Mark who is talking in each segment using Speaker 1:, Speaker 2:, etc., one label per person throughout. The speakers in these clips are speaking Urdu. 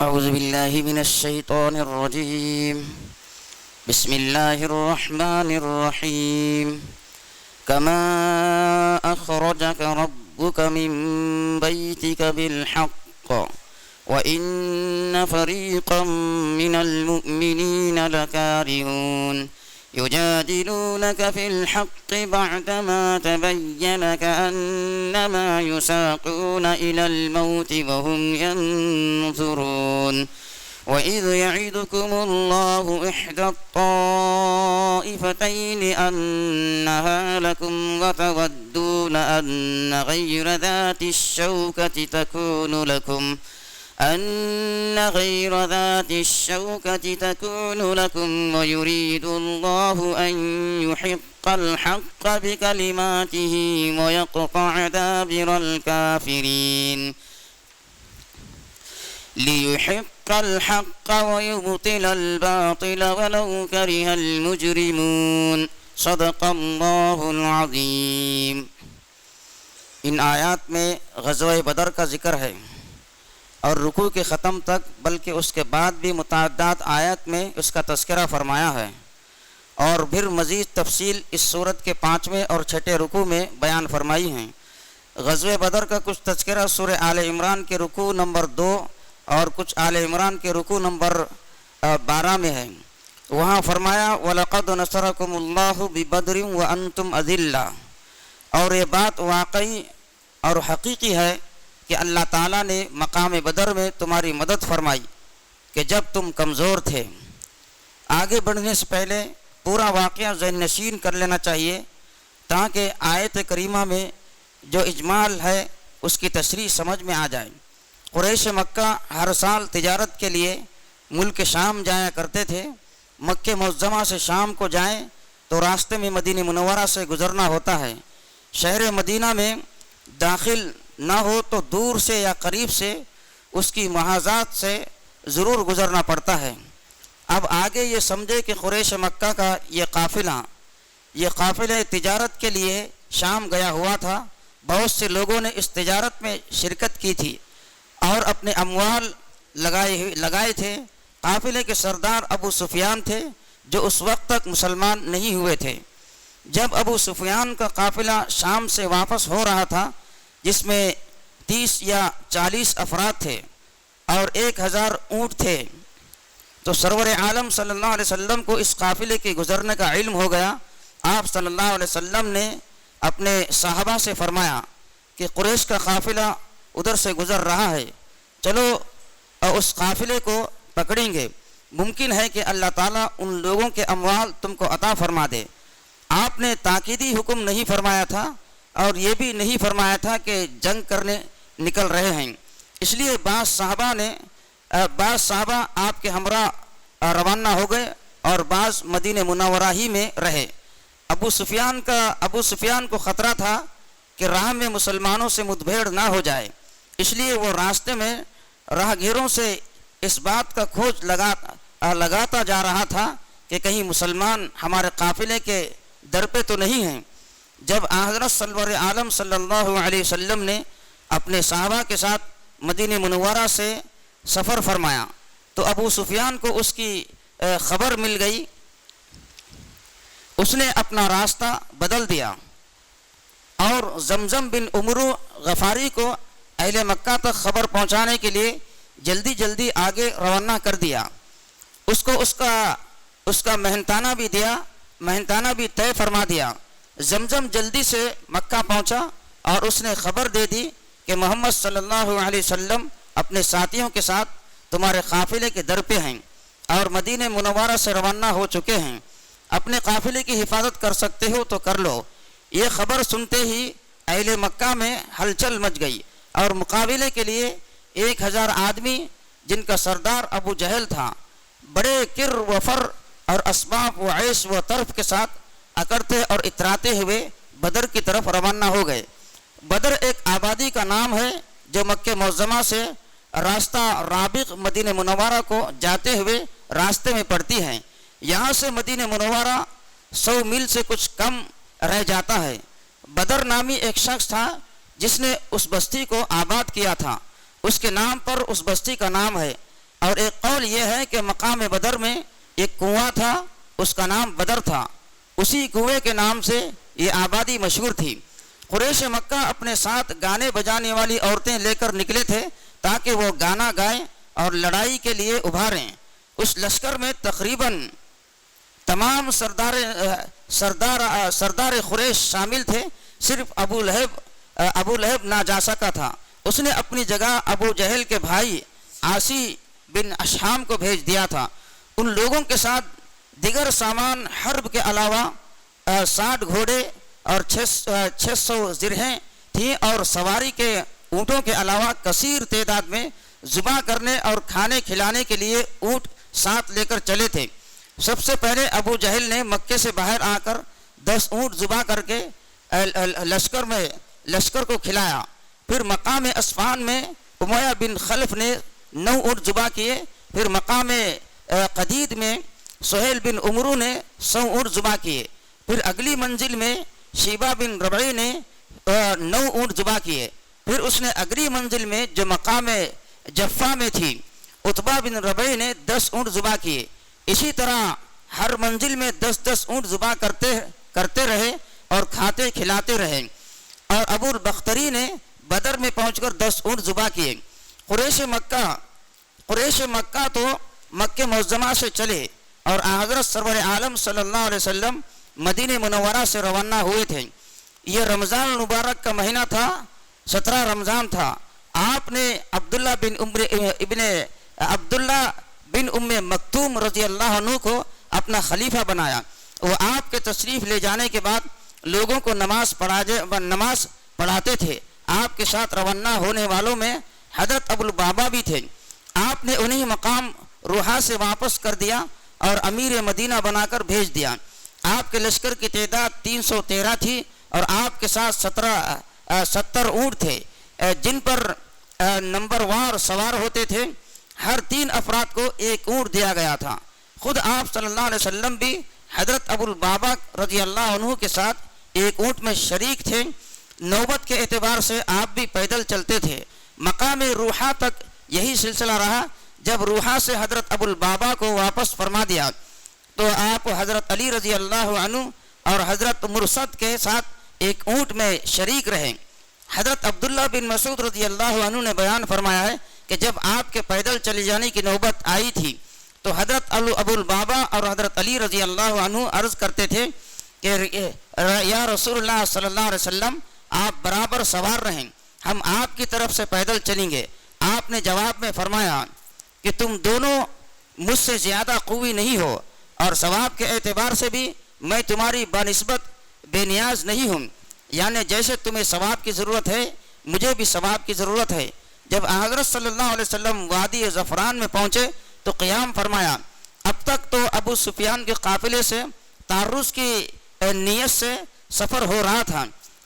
Speaker 1: أعوذ بالله من الشيطان الرجيم. بسم الله الرحمن الرحيم. كما أخرجك ربك من بيتك بالحق وإن فريقا من المؤمنين لكارهون يجادلونك في الحق بعدما تبين كأنما يساقون إلى الموت وهم ينظرون وإذ يعدكم الله إحدى الطائفتين أنها لكم وتودون أن غير ذات الشوكة تكون لكم ويريد الله أن يحق الحق بكلماته ويقطع دابر الكافرين ليحق الحق ويبطل الباطل ولو كره المجرمون. صدق اللہ العظیم. ان آیات میں غزوہ بدر کا ذکر ہے اور رکوع کے ختم تک بلکہ اس کے بعد بھی متعدد آیات میں اس کا تذکرہ فرمایا ہے اور پھر مزید تفصیل اس صورت کے 5ویں اور 6ٹھے رکوع میں بیان فرمائی ہیں. غزوہ بدر کا کچھ تذکرہ سورہ آل عمران کے رکوع نمبر 2 اور کچھ آل عمران کے رکوع نمبر 12 میں ہے. وہاں فرمایا وَلَقَدْ نَصَرَكُمُ اللَّهُ بِبَدْرٍ وَأَنْتُمْ أَذِلَّةٌ، اور یہ بات واقعی اور حقیقی ہے کہ اللہ تعالیٰ نے مقام بدر میں تمہاری مدد فرمائی کہ جب تم کمزور تھے. آگے بڑھنے سے پہلے پورا واقعہ ذہن نشین کر لینا چاہیے تاکہ آیت کریمہ میں جو اجمال ہے اس کی تشریح سمجھ میں آ جائے. قریش مکہ ہر سال تجارت کے لیے ملک شام جایا کرتے تھے. مکہ معظمہ سے شام کو جائیں تو راستے میں مدینہ منورہ سے گزرنا ہوتا ہے. شہر مدینہ میں داخل نہ ہو تو دور سے یا قریب سے اس کی محاذات سے ضرور گزرنا پڑتا ہے. اب آگے یہ سمجھے کہ قریش مکہ کا یہ قافلہ تجارت کے لیے شام گیا ہوا تھا. بہت سے لوگوں نے اس تجارت میں شرکت کی تھی اور اپنے اموال لگائے تھے. قافلے کے سردار ابو سفیان تھے جو اس وقت تک مسلمان نہیں ہوئے تھے. جب ابو سفیان کا قافلہ شام سے واپس ہو رہا تھا جس میں 30 یا 40 افراد تھے اور 1000 اونٹ تھے تو سرور عالم صلی اللہ علیہ وسلم کو اس قافلے کے گزرنے کا علم ہو گیا. آپ صلی اللہ علیہ وسلم نے اپنے صحابہ سے فرمایا کہ قریش کا قافلہ ادھر سے گزر رہا ہے، چلو اس قافلے کو پکڑیں گے، ممکن ہے کہ اللہ تعالیٰ ان لوگوں کے اموال تم کو عطا فرما دے. آپ نے تاکیدی حکم نہیں فرمایا تھا اور یہ بھی نہیں فرمایا تھا کہ جنگ کرنے نکل رہے ہیں. اس لیے بعض صحابہ آپ کے ہمراہ روانہ ہو گئے اور بعض مدینہ منورہ ہی میں رہے. ابو سفیان کو خطرہ تھا کہ راہ میں مسلمانوں سے مدبھیڑ نہ ہو جائے، اس لیے وہ راستے میں راہگیروں سے اس بات کا کھوج لگاتا جا رہا تھا کہ کہیں مسلمان ہمارے قافلے کے در پہ تو نہیں ہیں. جب حضرت سرور عالم صلی اللہ علیہ وسلم نے اپنے صحابہ کے ساتھ مدینہ منورہ سے سفر فرمایا تو ابو سفیان کو اس کی خبر مل گئی. اس نے اپنا راستہ بدل دیا اور زمزم بن عمرو غفاری کو اہل مکہ تک خبر پہنچانے کے لیے جلدی آگے روانہ کر دیا. اس کو اس کا مہنتانہ بھی طے فرما دیا. زمزم جلدی سے مکہ پہنچا اور اس نے خبر دے دی کہ محمد صلی اللہ علیہ وسلم اپنے ساتھیوں کے ساتھ تمہارے قافلے کے در پہ ہیں اور مدینہ منورہ سے روانہ ہو چکے ہیں. اپنے قافلے کی حفاظت کر سکتے ہو تو کر لو. یہ خبر سنتے ہی اہل مکہ میں ہلچل مچ گئی اور مقابلے کے لیے 1000 آدمی جن کا سردار ابو جہل تھا بڑے کر و فر اور اسباب و عیش و طرف کے ساتھ اکڑتے اور اتراتے ہوئے بدر کی طرف روانہ ہو گئے. بدر ایک آبادی کا نام ہے جو مکہ معظمہ سے راستہ رابغ مدینہ منورہ کو جاتے ہوئے راستے میں پڑتی ہیں. یہاں سے مدینہ منورہ 100 میل سے کچھ کم رہ جاتا ہے. بدر نامی ایک شخص تھا جس نے اس بستی کو آباد کیا تھا. اس کے نام پر اس بستی کا نام ہے. اور ایک قول یہ ہے کہ مقام بدر میں ایک کنواں تھا، اس کا نام بدر تھا، اسی کنویں کے نام سے یہ آبادی مشہور تھی۔ قریش مکہ اپنے ساتھ گانے بجانے والی عورتیں لے کر نکلے تھے تاکہ وہ گانا گائیں اور لڑائی کے لیے ابھاریں۔ اس لشکر میں تقریباً تمام سردار قریش شامل تھے، صرف ابو لہب نہ جا سکا تھا۔ اس نے اپنی جگہ ابو جہل کے بھائی عاصی بن اشحام کو بھیج دیا تھا۔ ان لوگوں کے ساتھ دیگر سامان حرب کے علاوہ 60 گھوڑے اور 600 زرہیں تھیں، اور سواری کے اونٹوں کے علاوہ کثیر تعداد میں ذبح کرنے اور کھانے کھلانے کے لیے اونٹ ساتھ لے کر چلے تھے۔ سب سے پہلے ابو جہل نے مکے سے باہر آ کر 10 اونٹ ذبح کر کے لشکر کو کھلایا۔ پھر مقام اصفہان میں امیہ بن خلف نے 9 اونٹ ذبح کیے۔ پھر مقام قدید میں سہیل بن عمرو نے 100 اونٹ ذبح کیے۔ پھر اگلی منزل میں شیبہ بن ربعی نے 9 اونٹ ذبح کیے۔ پھر اس نے اگلی منزل میں جو مقام جفا میں تھی عتبہ بن ربعی نے 10 اونٹ ذبح کیے۔ اسی طرح ہر منزل میں 10 اونٹ ذبح کرتے رہے اور کھاتے کھلاتے رہے۔ اور ابو البختری نے بدر میں پہنچ کر 10 اونٹ ذبح کیے۔ قریش مکہ تو مکہ معظمہ سے چلے اور حضرت سرور عالم صلی اللہ علیہ وسلم مدینہ منورہ سے روانہ ہوئے تھے۔ یہ رمضان المبارک کا مہینہ تھا، 17 رمضان تھا۔ آپ نے عبداللہ بن مکتوم رضی اللہ عنہ کو اپنا خلیفہ بنایا۔ وہ آپ کے تشریف لے جانے کے بعد لوگوں کو نماز پڑھاتے تھے۔ آپ کے ساتھ روانہ ہونے والوں میں حضرت ابو البابا بھی تھے۔ آپ نے انہیں مقام روحا سے واپس کر دیا اور امیر مدینہ بنا کر بھیج دیا۔ آپ کے لشکر کی تعداد 313 تھی اور آپ کے ساتھ 70 اونٹ تھے جن پر نمبر وار سوار ہوتے تھے۔ ہر 3 افراد کو 1 اونٹ دیا گیا تھا۔ خود آپ صلی اللہ علیہ وسلم بھی حضرت ابو البابا رضی اللہ عنہ کے ساتھ 1 اونٹ میں شریک تھے۔ نوبت کے اعتبار سے آپ بھی پیدل چلتے تھے۔ مقام روحا تک یہی سلسلہ رہا۔ جب روحا سے حضرت ابو البابا کو واپس فرما دیا تو آپ حضرت علی رضی اللہ عنہ اور حضرت مرسد کے ساتھ 1 اونٹ میں شریک رہے۔ حضرت عبداللہ بن مسعود رضی اللہ عنہ نے بیان فرمایا ہے کہ جب آپ کے پیدل چلے جانے کی نوبت آئی تھی تو حضرت ابو البابا اور حضرت علی رضی اللہ عنہ عرض کرتے تھے کہ یا رسول اللہ صلی اللہ علیہ وسلم، آپ برابر سوار رہیں، ہم آپ کی طرف سے پیدل چلیں گے۔ آپ نے جواب میں فرمایا کہ تم دونوں مجھ سے زیادہ قوی نہیں ہو اور ثواب کے اعتبار سے بھی میں تمہاری بنسبت بے نیاز نہیں ہوں، یعنی جیسے تمہیں ثواب کی ضرورت ہے مجھے بھی ثواب کی ضرورت ہے۔ جب حضرت صلی اللہ علیہ وسلم وادی زفران میں پہنچے تو قیام فرمایا۔ اب تک تو ابو سفیان کے قافلے سے تعرض کی نیت سے سفر ہو رہا تھا۔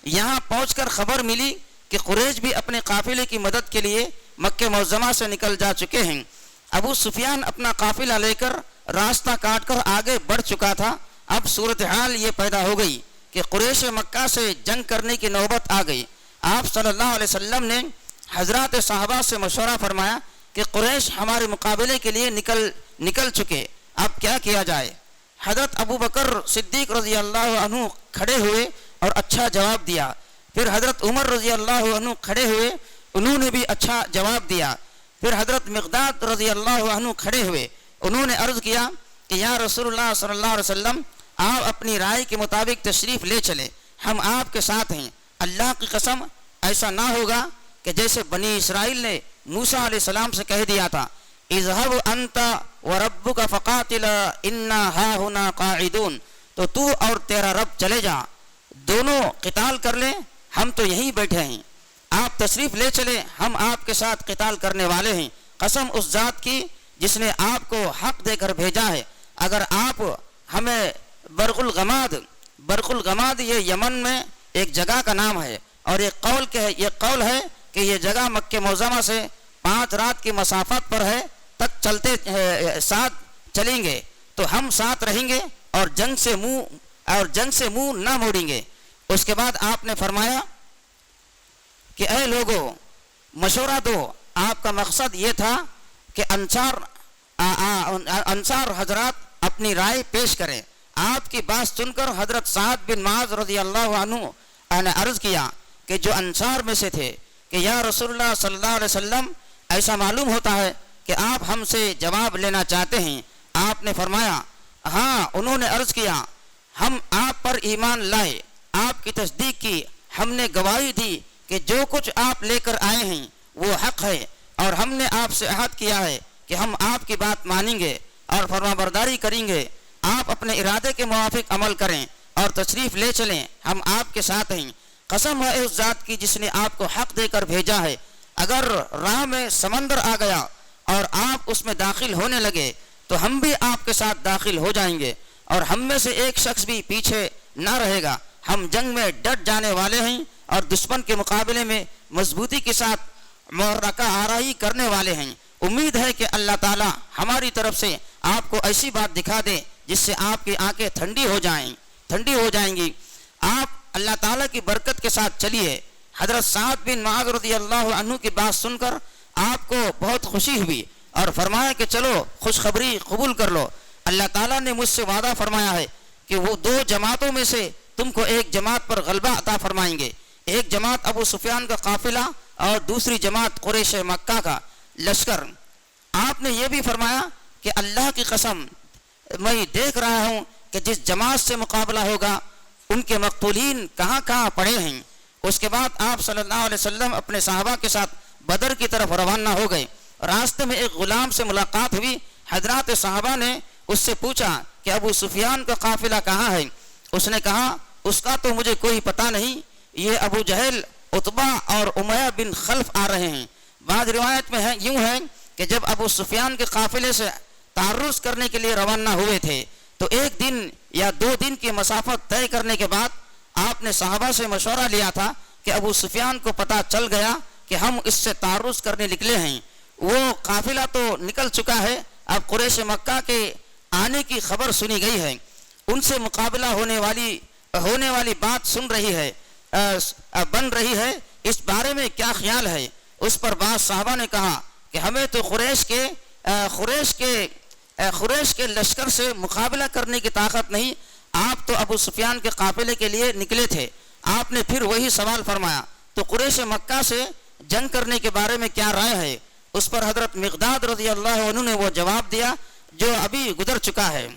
Speaker 1: یہاں پہنچ کر خبر ملی کہ قریش بھی اپنے قافلے کی مدد کے لیے مکہ معظمہ سے نکل جا چکے ہیں۔ ابو سفیان اپنا قافلہ لے کر راستہ کاٹ کر آگے بڑھ چکا تھا۔ اب صورتحال یہ پیدا ہو گئی کہ قریش مکہ سے جنگ کرنے کی نوبت آ گئی۔ آپ صلی اللہ علیہ وسلم نے حضرات صحابہ سے مشورہ فرمایا کہ قریش ہمارے مقابلے کے لیے نکل چکے، اب کیا کیا جائے؟ حضرت ابو بکر صدیق رضی اللہ عنہ کھڑے ہوئے اور اچھا جواب دیا۔ پھر حضرت عمر رضی اللہ عنہ کھڑے ہوئے، انہوں نے بھی اچھا جواب دیا۔ پھر حضرت مقداد رضی اللہ عنہ کھڑے ہوئے، انہوں نے عرض کیا کہ یا رسول اللہ صلی اللہ علیہ وسلم، آپ اپنی رائے کے مطابق تشریف لے چلے، ہم آپ کے ساتھ ہیں۔ اللہ کی قسم ایسا نہ ہوگا کہ جیسے بنی اسرائیل نے موسیٰ علیہ السلام سے کہہ دیا تھا اذهب انت وربك فقاتلا انا هاهنا قاعدون، تو اور تیرا رب چلے جا، دونوں قتال کر لیں، ہم تو یہیں بیٹھے ہیں۔ آپ تشریف لے چلے، ہم آپ کے ساتھ قتال کرنے والے ہیں۔ قسم اس ذات کی جس نے آپ کو حق دے کر بھیجا ہے، اگر آپ ہمیں برق الغماد یہ یمن میں ایک جگہ کا نام ہے، اور یہ قول ہے کہ یہ جگہ مکہ معظمہ سے 5 رات کی مسافت پر ہے، تک ساتھ چلیں گے تو ہم ساتھ رہیں گے اور جنگ سے منہ نہ موڑیں گے۔ اس کے بعد آپ نے فرمایا کہ اے لوگو، مشورہ دو۔ آپ کا مقصد یہ تھا کہ انصار حضرات اپنی رائے پیش کریں۔ آپ کی بات سن کر حضرت سعد بن معاذ رضی اللہ عنہ نے عرض کیا کہ جو انصار میں سے تھے کہ یا رسول اللہ صلی اللہ علیہ وسلم ایسا معلوم ہوتا ہے کہ آپ ہم سے جواب لینا چاہتے ہیں۔ آپ نے فرمایا ہاں۔ انہوں نے عرض کیا ہم آپ پر ایمان لائے، آپ کی تصدیق کی، ہم نے گواہی دی کہ جو کچھ آپ لے کر آئے ہیں وہ حق ہے، اور ہم نے آپ سے عہد کیا ہے کہ ہم آپ کی بات مانیں گے اور فرما برداری کریں گے۔ آپ اپنے ارادے کے موافق عمل کریں اور تشریف لے چلیں، ہم آپ کے ساتھ ہیں۔ قسم ہے اس ذات کی جس نے آپ کو حق دے کر بھیجا ہے، اگر راہ میں سمندر آ گیا اور آپ اس میں داخل ہونے لگے تو ہم بھی آپ کے ساتھ داخل ہو جائیں گے، اور ہم میں سے ایک شخص بھی پیچھے نہ رہے گا۔ ہم جنگ میں ڈٹ جانے والے ہیں اور دشمن کے مقابلے میں مضبوطی کے ساتھ معرکہ آرائی کرنے والے ہیں۔ امید ہے کہ اللہ تعالی ہماری طرف سے آپ کو ایسی بات دکھا دے جس سے آپ کی آنکھیں ٹھنڈی ہو جائیں گی۔ آپ اللہ تعالیٰ کی برکت کے ساتھ چلیے۔ حضرت سعد بن معاذ رضی اللہ عنہ کی بات سن کر آپ کو بہت خوشی ہوئی اور فرمایا کہ چلو خوشخبری قبول کر لو، اللہ تعالیٰ نے مجھ سے وعدہ فرمایا ہے کہ وہ 2 جماعتوں میں سے تم کو ایک جماعت پر غلبہ عطا فرمائیں گے۔ ایک جماعت ابو سفیان کا قافلہ اور دوسری جماعت قریش مکہ کا لشکر۔ آپ نے یہ بھی فرمایا کہ اللہ کی قسم میں دیکھ رہا ہوں کہ جس جماعت سے مقابلہ ہوگا ان کے مقتولین کہاں کہاں پڑے ہیں۔ اس کے بعد آپ صلی اللہ علیہ وسلم اپنے صحابہ کے ساتھ بدر کی طرف روانہ ہو گئے۔ راستے میں ایک غلام سے ملاقات ہوئی۔ حضرات صحابہ نے اس سے پوچھا کہ ابو سفیان کا قافلہ کہاں ہے؟ اس نے کہا اس کا تو مجھے کوئی پتہ نہیں، یہ ابو جہل، عتبہ اور امیہ بن خلف آ رہے ہیں۔ بعض روایت میں یوں ہے کہ جب ابو سفیان کے قافلے سے تعرض کرنے کے لیے روانہ ہوئے تھے تو 1 دن یا 2 دن کی مسافت طے کرنے کے بعد آپ نے صحابہ سے مشورہ لیا تھا کہ ابو سفیان کو پتہ چل گیا کہ ہم اس سے تعرض کرنے نکلے ہیں۔ وہ قافلہ تو نکل چکا ہے، اب قریش مکہ کے آنے کی خبر سنی گئی ہے، ان سے مقابلہ ہونے والی بات بن رہی ہے، اس بارے میں کیا خیال ہے؟ اس پر بعض صحابہ نے کہا کہ ہمیں تو قریش کے لشکر سے مقابلہ کرنے کی طاقت نہیں، آپ تو ابو سفیان کے قافلے کے لیے نکلے تھے۔ آپ نے پھر وہی سوال فرمایا تو قریش مکہ سے جنگ کرنے کے بارے میں کیا رائے ہے؟ اس پر حضرت مقداد رضی اللہ عنہ نے وہ جواب دیا جو ابھی گزر چکا ہے۔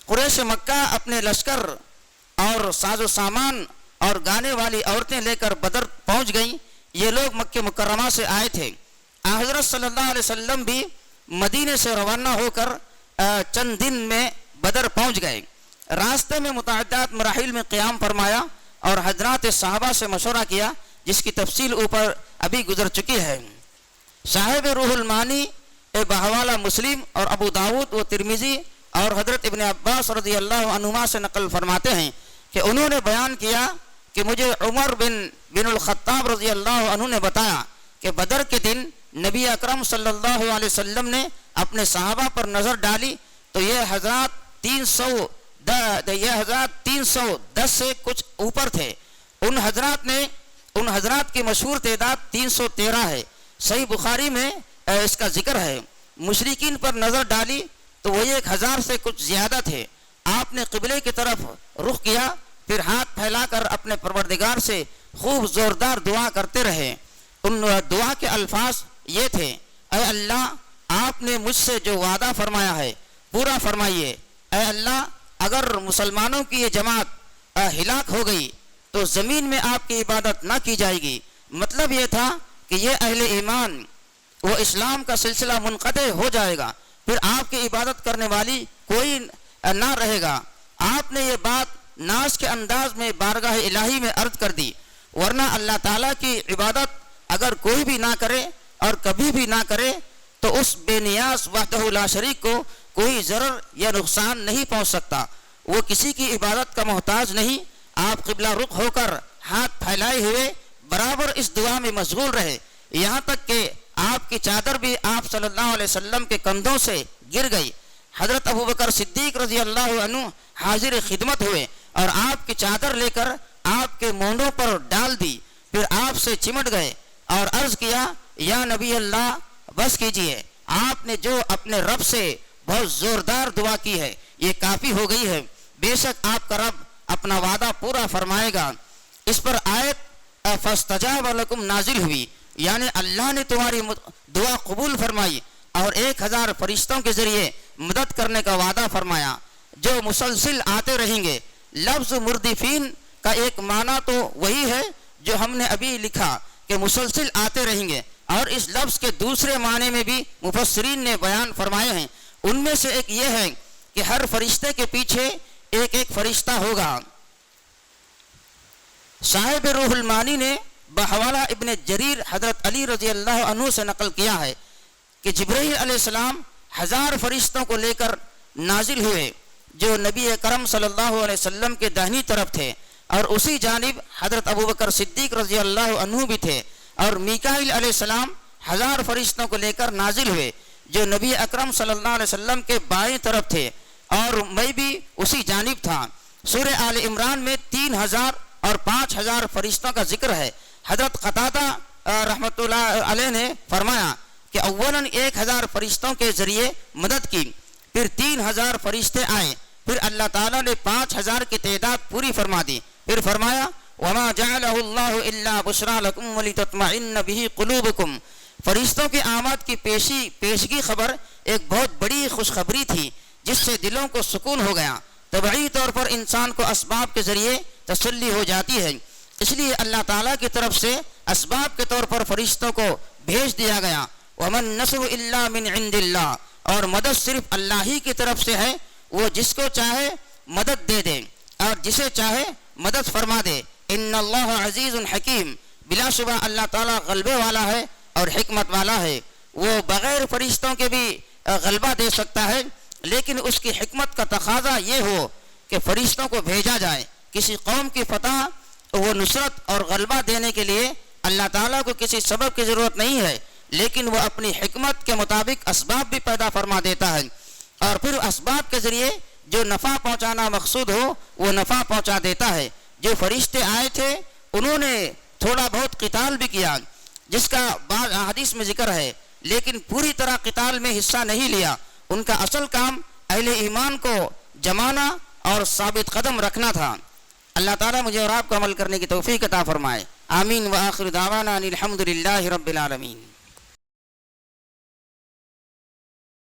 Speaker 1: قریش مکہ اپنے لشکر اور ساز و سامان اور گانے والی عورتیں لے کر بدر پہنچ گئیں۔ یہ لوگ مکہ مکرمہ سے آئے تھے۔ حضرت صلی اللہ علیہ وسلم بھی مدینے سے روانہ ہو کر چند دن میں بدر پہنچ گئے۔ راستے میں متعدد مراحل میں قیام فرمایا اور حضرات صحابہ سے مشورہ کیا جس کی تفصیل اوپر ابھی گزر چکی ہے۔ صاحب روح المانی بحوالہ مسلم اور ابو داود و ترمذی اور حضرت ابن عباس رضی اللہ عنہما سے نقل فرماتے ہیں کہ انہوں نے بیان کیا کہ مجھے عمر بن الخطاب رضی اللہ عنہ نے بتایا کہ بدر کے دن نبی اکرم صلی اللہ علیہ وسلم نے اپنے صحابہ پر نظر ڈالی تو یہ حضرات 310 سے کچھ اوپر تھے۔ ان حضرات کی مشہور تعداد 313 ہے۔ صحیح بخاری میں اس کا ذکر ہے۔ مشرکین پر نظر ڈالی تو وہ 1000 سے کچھ زیادہ تھے۔ آپ نے قبلے کی طرف رخ کیا، پھر ہاتھ پھیلا کر اپنے پروردگار سے خوب زوردار دعا کرتے رہے۔ ان دعا کے الفاظ یہ تھے: اے اللہ، آپ نے مجھ سے جو وعدہ فرمایا ہے پورا فرمائیے۔ اے اللہ، اگر مسلمانوں کی یہ جماعت ہلاک ہو گئی تو زمین میں آپ کی عبادت نہ کی جائے گی۔ مطلب یہ تھا کہ یہ اہل ایمان وہ اسلام کا سلسلہ منقطع ہو جائے گا، پھر آپ کی عبادت کرنے والی کوئی نہ رہے گا۔ آپ نے یہ بات ناز کے انداز میں بارگاہ الہی میں عرض کر دی، ورنہ اللہ تعالیٰ کی عبادت اگر کوئی بھی نہ کرے اور کبھی بھی نہ کرے تو اس بے نیاز وحدہ لا شریک کو کوئی ضرر یا نقصان نہیں پہنچ سکتا۔ وہ کسی کی عبادت کا محتاج نہیں۔ آپ قبلہ رخ ہو کر ہاتھ پھیلائے ہوئے برابر اس دعا میں مشغول رہے، یہاں تک کہ آپ کی چادر بھی آپ صلی اللہ علیہ وسلم کے کندھوں سے گر گئی۔ حضرت ابوبکر صدیق رضی اللہ عنہ حاضر خدمت ہوئے اور آپ کی چادر لے کر آپ کے مونڈوں پر ڈال دی، پھر آپ سے چمٹ گئے اور عرض کیا: یا نبی اللہ، بس کیجئے، آپ نے جو اپنے رب سے بہت زوردار دعا کی ہے یہ کافی ہو گئی ہے، بے شک آپ کا رب اپنا وعدہ پورا فرمائے گا۔ اس پر آیت فاستجاب لکم نازل ہوئی، یعنی اللہ نے تمہاری دعا قبول فرمائی اور 1000 فرشتوں کے ذریعے مدد کرنے کا وعدہ فرمایا جو مسلسل آتے رہیں گے۔ لفظ مردفین کا ایک معنی تو وہی ہے جو ہم نے ابھی لکھا کہ مسلسل آتے رہیں گے، اور اس لفظ کے دوسرے معنی میں بھی مفسرین نے بیان فرمائے ہیں۔ ان میں سے ایک یہ ہے کہ ہر فرشتے کے پیچھے ایک ایک فرشتہ ہوگا۔ صاحب روح المانی نے بحوالہ ابن جریر حضرت علی رضی اللہ عنہ سے نقل کیا ہے کہ جبرائیل علیہ السلام 1000 فرشتوں کو لے کر نازل ہوئے جو نبی اکرم صلی اللہ علیہ وسلم کے داہنی طرف تھے، اور اسی جانب حضرت ابوبکر صدیق رضی اللہ عنہ بھی تھے، اور میکائیل علیہ السلام 1000 فرشتوں کو لے کر نازل ہوئے جو نبی اکرم صلی اللہ علیہ وسلم کے بائیں طرف تھے، اور میں بھی اسی جانب تھا۔ سورہ آل عمران میں 3000 اور 5000 فرشتوں کا ذکر ہے۔ حضرت قتادہ رحمۃ اللہ علیہ نے فرمایا کہ اولاً 1000 فرشتوں کے ذریعے مدد کی، پھر 3000 فرشتے آئے، پھر اللہ تعالیٰ نے 5000 کی تعداد پوری فرما دی، پھر فرمایا وَمَا جَعَلَهُ اللَّهُ إِلَّا بُشْرَىٰ لَكُمْ وَلِتَطْمَئِنَّ بِهِ قُلُوبُكُمْ۔ فرشتوں کی آمد کی پیشگی خبر ایک بہت بڑی خوشخبری تھی جس سے دلوں کو سکون ہو گیا۔ طبعی طور پر انسان کو اسباب کے ذریعے تسلی ہو جاتی ہے، اس لیے اللہ تعالیٰ کی طرف سے اسباب کے طور پر فرشتوں کو بھیج دیا گیا۔ وَمَن نَّصْرُ إِلَّا مِنْ عِنْدِ اللَّهِ، اور مدد صرف اللہ ہی کی طرف سے ہے، وہ جس کو چاہے مدد دے دے اور جسے چاہے مدد فرما دے۔ ان اللہ عزیز حکیم، بلا شبہ اللہ تعالیٰ غلبے والا ہے اور حکمت والا ہے۔ وہ بغیر فرشتوں کے بھی غلبہ دے سکتا ہے، لیکن اس کی حکمت کا تقاضا یہ ہو کہ فرشتوں کو بھیجا جائے۔ کسی قوم کی فتح وہ نصرت اور غلبہ دینے کے لیے اللہ تعالیٰ کو کسی سبب کی ضرورت نہیں ہے، لیکن وہ اپنی حکمت کے مطابق اسباب بھی پیدا فرما دیتا ہے، اور پھر اسباب کے ذریعے جو نفع پہنچانا مقصود ہو وہ نفع پہنچا دیتا ہے۔ جو فرشتے آئے تھے انہوں نے تھوڑا بہت قتال بھی کیا جس کا بعض حدیث میں ذکر ہے، لیکن پوری طرح قتال میں حصہ نہیں لیا۔ ان کا اصل کام اہل ایمان کو جمانا اور ثابت قدم رکھنا تھا۔ اللہ تعالیٰ مجھے اور آپ کو عمل کرنے کی توفیق عطا فرمائے، آمین۔ وآخر دعوانا ان الحمد للہ رب العالمین۔